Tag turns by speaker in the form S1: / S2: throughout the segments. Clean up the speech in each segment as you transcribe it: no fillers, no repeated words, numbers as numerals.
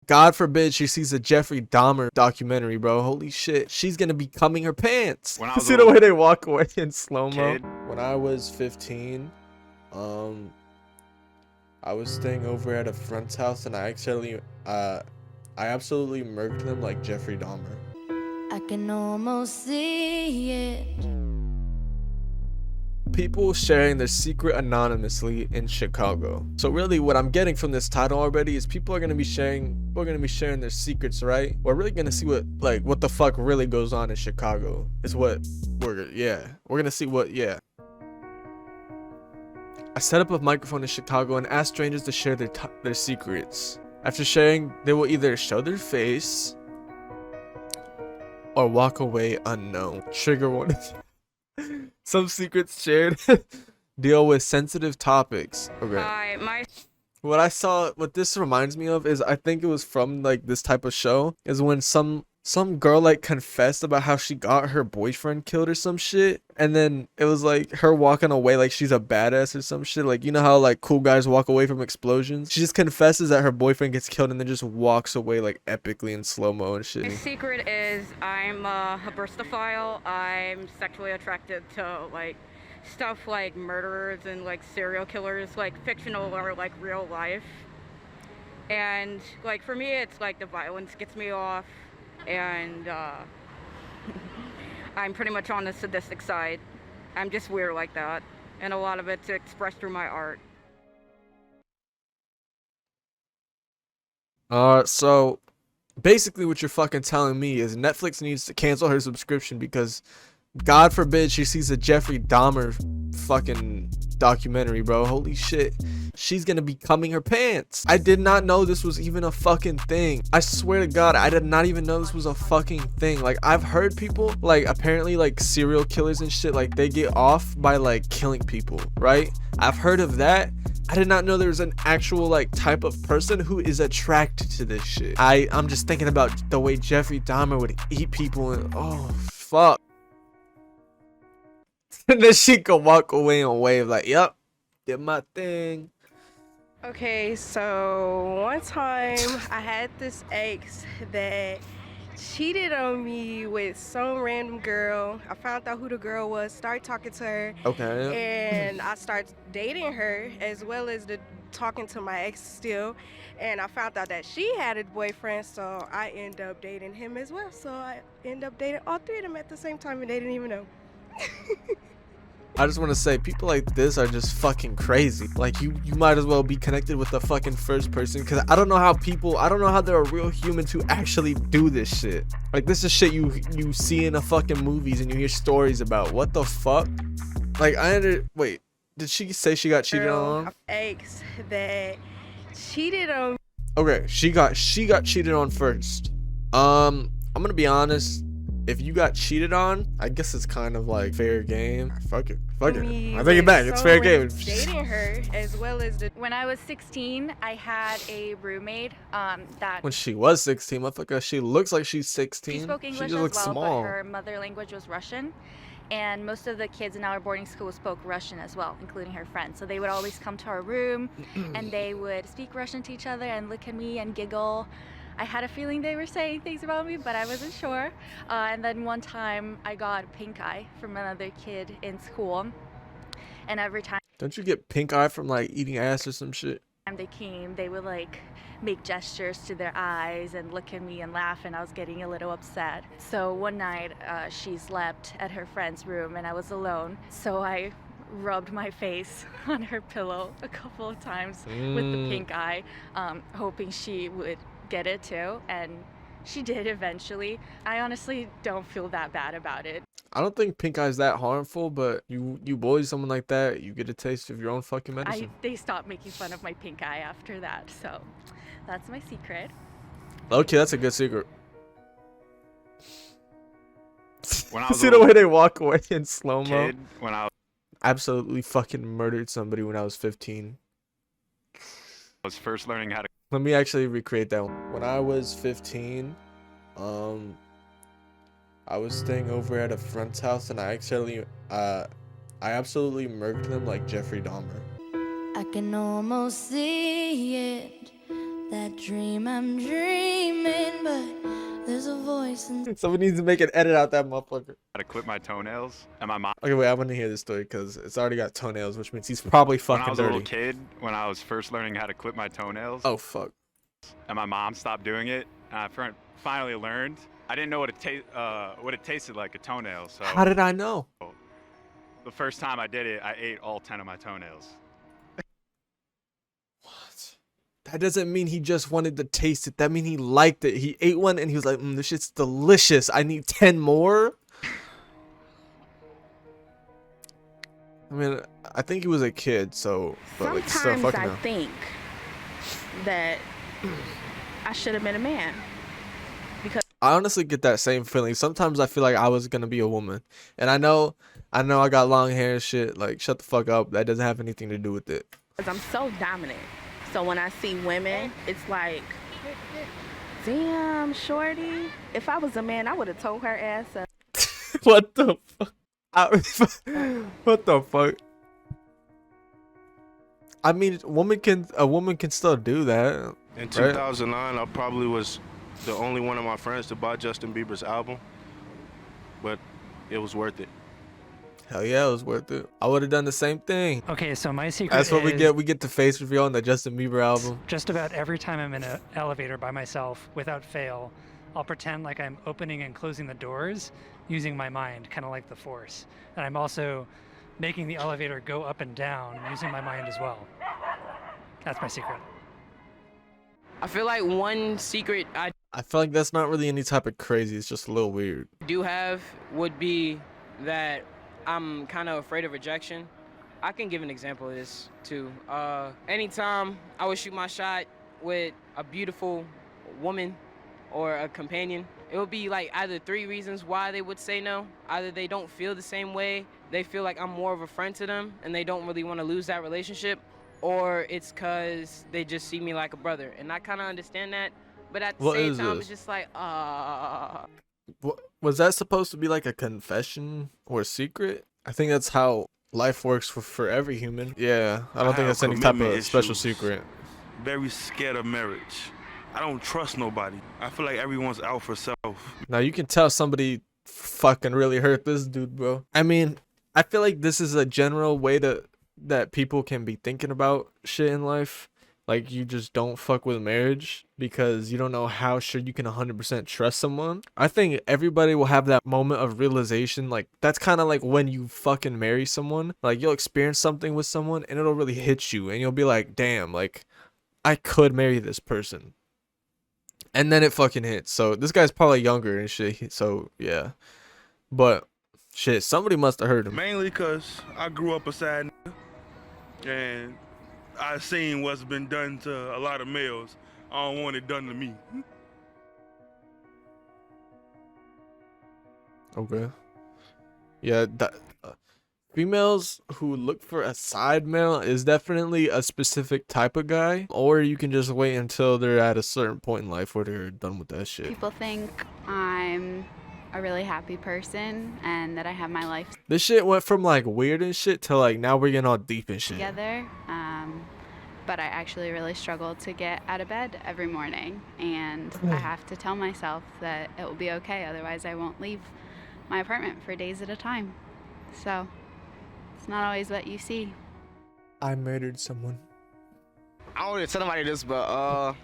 S1: God forbid she sees a Jeffrey Dahmer documentary, bro. Holy shit. She's gonna be cumming her pants. See the way they walk away in slow-mo. When I was 15, I was staying over at a friend's house and I absolutely murked them like Jeffrey Dahmer.
S2: I can almost see it.
S1: People sharing their secret anonymously in Chicago. So really what I'm getting from this title already is people are gonna be sharing their secrets, right? We're really gonna see what the fuck really goes on in Chicago. Is what we're gonna see what I set up a microphone in Chicago and asked strangers to share their secrets. After sharing, they will either show their face or walk away unknown. Trigger warning. Some secrets shared deal with sensitive topics. Okay. What this reminds me of is, I think it was from like this type of show, is when some girl like confessed about how she got her boyfriend killed or some shit, and then it was like her walking away like she's a badass or some shit. Like, you know how like cool guys walk away from explosions? She just confesses that her boyfriend gets killed and then just walks away like epically in slow-mo and shit.
S3: My secret is I'm a burstophile. I'm sexually attracted to like stuff like murderers and like serial killers, like fictional or like real life. And like for me, it's like the violence gets me off, and I'm pretty much on the sadistic side. I'm just weird like that, and a lot of it's expressed through my art.
S1: So basically what you're fucking telling me is Netflix needs to cancel her subscription because God forbid she sees a Jeffrey Dahmer fucking documentary, bro. Holy shit. She's gonna be cumming her pants. I did not know this was even a fucking thing. I swear to God, I did not even know this was a fucking thing. Like, I've heard people, like, apparently, like, serial killers and shit, like, they get off by, like, killing people, right? I've heard of that. I did not know there was an actual, like, type of person who is attracted to this shit. I'm just thinking about the way Jeffrey Dahmer would eat people and, oh, fuck. And then she could walk away and wave like, yep, did my thing.
S4: Okay, so one time I had this ex that cheated on me with some random girl. I found out who the girl was, started talking to her.
S1: Okay.
S4: And I started dating her as well as talking to my ex still. And I found out that she had a boyfriend, so I ended up dating him as well. So I ended up dating all three of them at the same time and they didn't even know.
S1: I just want to say, people like this are just fucking crazy. Like, you might as well be connected with the fucking first person, because I don't know how there are real humans who actually do this shit. Like, this is shit you see in the fucking movies and you hear stories about. What the fuck? Like, wait, did she say she got cheated on?
S4: Ex that cheated on me.
S1: Okay, she got cheated on first. I'm gonna be honest. If you got cheated on, I guess it's kind of like fair game. Fuck it. I take it back. It's fair game.
S4: Dating her as well as
S5: When I was 16, I had a roommate that.
S1: When she was 16, motherfucker, she looks like she's 16.
S5: She spoke English
S1: just
S5: as
S1: looks
S5: well,
S1: small.
S5: but her mother language was Russian. And most of the kids in our boarding school spoke Russian as well, including her friends. So they would always come to our room and they would speak Russian to each other and look at me and giggle. I had a feeling they were saying things about me, but I wasn't sure. And then one time I got pink eye from another kid in school. And every time
S1: Don't you get pink eye from like eating ass or some shit?
S5: they came, they would like make gestures to their eyes and look at me and laugh, and I was getting a little upset. So one night she slept at her friend's room and I was alone. So I rubbed my face on her pillow a couple of times with the pink eye, hoping she would get it too, and she did eventually. I honestly don't feel that bad about it.
S1: I don't think pink eye's that harmful, but you bully someone like that, you get a taste of your own fucking medicine.
S5: They stopped making fun of my pink eye after that, so that's my secret.
S1: Okay, that's a good secret.
S6: When I was
S1: See the way they walk away in slow-mo?
S6: kid, when I
S1: Absolutely fucking murdered somebody when I was 15.
S6: was first learning how to
S1: Let me actually recreate that one. When I was 15, I was staying over at a friend's house and I absolutely murked them like Jeffrey Dahmer.
S2: I can almost see it. that dream I'm dreaming, but there's a voice in
S1: Somebody needs to make an edit out that motherfucker.
S6: to clip my toenails, and my mom.
S1: Okay, wait, I want to hear this story because it's already got toenails, which means he's probably
S6: When I
S1: fucking
S6: was a little
S1: dirty.
S6: kid, when I was first learning how to clip my toenails,
S1: Oh, fuck.
S6: and my mom stopped doing it, and I finally learned. I didn't know what it tasted like, a toenail. So
S1: How did I know?
S6: the first time I did it, I ate all 10 of my toenails.
S1: What? That doesn't mean he just wanted to taste it. That means he liked it. He ate one and he was like, this shit's delicious. I need 10 more. I mean, I think he was a kid, so. But like, still,
S5: Sometimes
S1: fucking
S5: I
S1: hell.
S5: think that I should have been a man.
S1: I honestly get that same feeling. Sometimes I feel like I was gonna be a woman, and I know I got long hair and shit. Like, shut the fuck up. That doesn't have anything to do with it.
S5: Because I'm so dominant. So when I see women, it's like, damn, shorty. If I was a man, I would have told her ass up.
S1: What the fuck? What the fuck? I mean, a woman can still do that.
S7: In
S1: right?
S7: 2009, I probably was the only one of my friends to buy Justin Bieber's album, but it was worth it.
S1: Hell yeah, it was worth it. I would have done the same thing.
S8: Okay, so my secret
S1: That's what we
S8: is
S1: get. We get the face reveal on the Justin Bieber album.
S8: just about every time I'm in an elevator by myself, without fail, I'll pretend like I'm opening and closing the doors using my mind, kind of like the Force. And I'm also making the elevator go up and down using my mind as well. That's my secret.
S9: I feel like one secret I
S1: I feel like that's not really any type of crazy. It's just a little weird.
S9: do have would be that I'm kind of afraid of rejection. I can give an example of this too. Anytime I would shoot my shot with a beautiful woman or a companion, it would be like either 3 reasons why they would say no. Either they don't feel the same way, they feel like I'm more of a friend to them and they don't really want to lose that relationship, or it's because they just see me like a brother. And I kind of understand that, but at the
S1: What
S9: same
S1: is
S9: time,
S1: this?
S9: it's just like,
S1: Was that supposed to be like a confession or a secret? I think that's how life works for every human. Yeah, I don't think
S10: have
S1: that's any type of
S10: commitment
S1: special
S10: issues.
S1: secret.
S10: Very scared of marriage. I don't trust nobody. I feel like everyone's out for self.
S1: Now you can tell somebody fucking really hurt this dude, bro. I mean, I feel like this is a general way that people can be thinking about shit in life. Like, you just don't fuck with marriage because you don't know how sure you can 100% trust someone. I think everybody will have that moment of realization. Like, that's kind of like when you fucking marry someone. Like, you'll experience something with someone and it'll really hit you. And you'll be like, damn, like, I could marry this person. And then it fucking hits. So, this guy's probably younger and shit. So, yeah. But, shit, somebody must have heard him.
S10: Mainly because I grew up a sad nigga, and I've seen what's been done to a lot of males. I don't want it done to me.
S1: Okay. Yeah, females who look for a side male is definitely a specific type of guy. Or you can just wait until they're at a certain point in life where they're done with that shit.
S11: People think I'm a really happy person and that I have my life
S1: This shit went from like weird and shit to like now we're getting all deep and shit.
S11: together. But I actually really struggle to get out of bed every morning, and I have to tell myself that it will be okay, otherwise I won't leave my apartment for days at a time. So it's not always what you see.
S1: I murdered someone.
S12: I don't really tell nobody this, but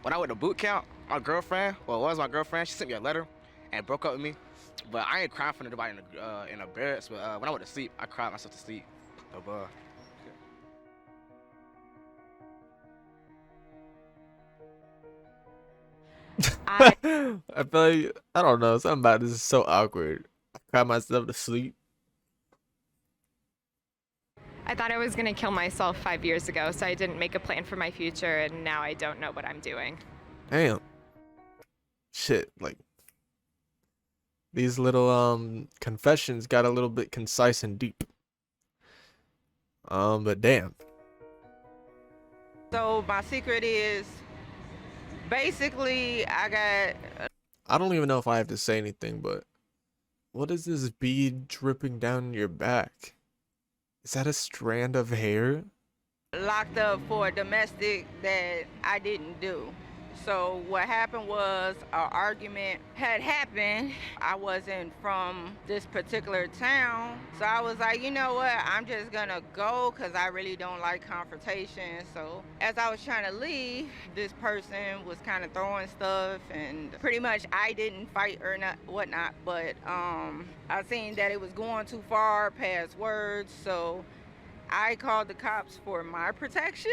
S12: when I went to boot camp, my girlfriend, well, it was my girlfriend, she sent me a letter and broke up with me. But I ain't crying for nobody in the barracks. But when I went to sleep, I cried myself to sleep above.
S1: I feel like, I don't know, something about this is so awkward. I cry myself to sleep.
S13: I thought I was going to kill myself 5 years ago, so I didn't make a plan for my future, and now I don't know what I'm doing.
S1: Damn. Shit, like these little confessions got a little bit concise and deep. But damn.
S9: So my secret is basically I
S1: don't even know if I have to say anything, but what is this bead dripping down your back? Is that a strand of hair?
S3: Locked up for a domestic that I didn't do. So what happened was an argument had happened. I wasn't from this particular town. So I was like, you know what? I'm just gonna go because I really don't like confrontation. So as I was trying to leave, this person was kind of throwing stuff and pretty much I didn't fight or not whatnot, but I seen that it was going too far past words. So I called the cops for my protection.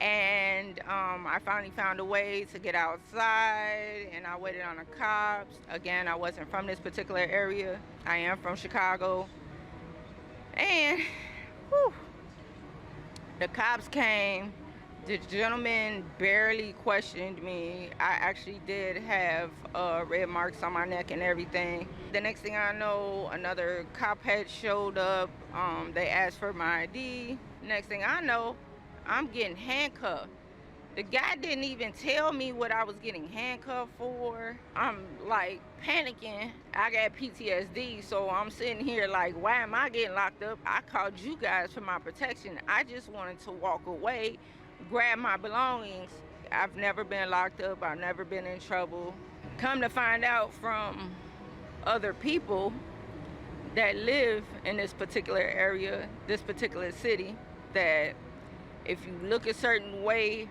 S3: And I finally found a way to get outside and I waited on the cops. Again, I wasn't from this particular area. I am from Chicago. And whew, the cops came. The gentleman barely questioned me. I actually did have red marks on my neck and everything. The next thing I know, another cop had showed up. They asked for my ID. Next thing I know, I'm getting handcuffed. The guy didn't even tell me what I was getting handcuffed for. I'm like panicking. I got PTSD, so I'm sitting here like, why am I getting locked up? I called you guys for my protection. I just wanted to walk away, grab my belongings. I've never been locked up. I've never been in trouble. Come to find out from other people that live in this particular area, this particular city, that if you look a certain way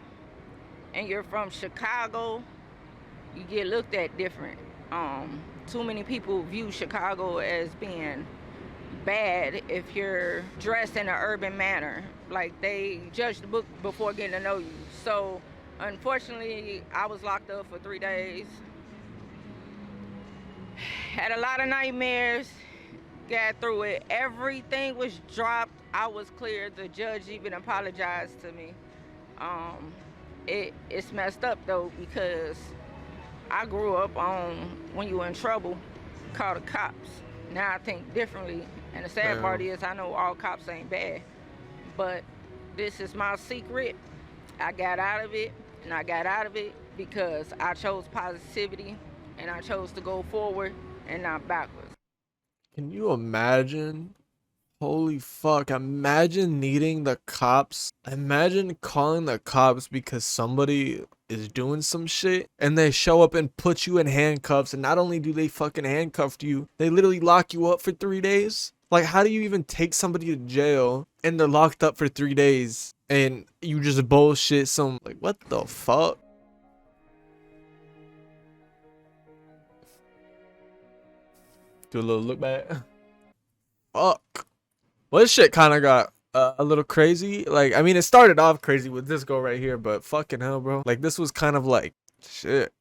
S3: and you're from Chicago, you get looked at different. Too many people view Chicago as being bad if you're dressed in an urban manner. Like they judge the book before getting to know you. So unfortunately, I was locked up for 3 days. Had a lot of nightmares, got through it. Everything was dropped. I was cleared. The judge even apologized to me. It's messed up though because I grew up on when you were in trouble, call the cops. Now I think differently. And the sad part is I know all cops ain't bad. But this is my secret. I got out of it, and I got out of it because I chose positivity and I chose to go forward and not backwards.
S1: Can you imagine? Holy fuck, imagine needing the cops. Imagine calling the cops because somebody is doing some shit and they show up and put you in handcuffs, and not only do they fucking handcuff you, they literally lock you up for 3 days. Like, how do you even take somebody to jail and they're locked up for 3 days and you just bullshit some, like, what the fuck? Do a little look back. Fuck. Well, this shit kind of got a little crazy. Like, I mean, it started off crazy with this girl right here, but fucking hell, bro. Like, this was kind of like, shit.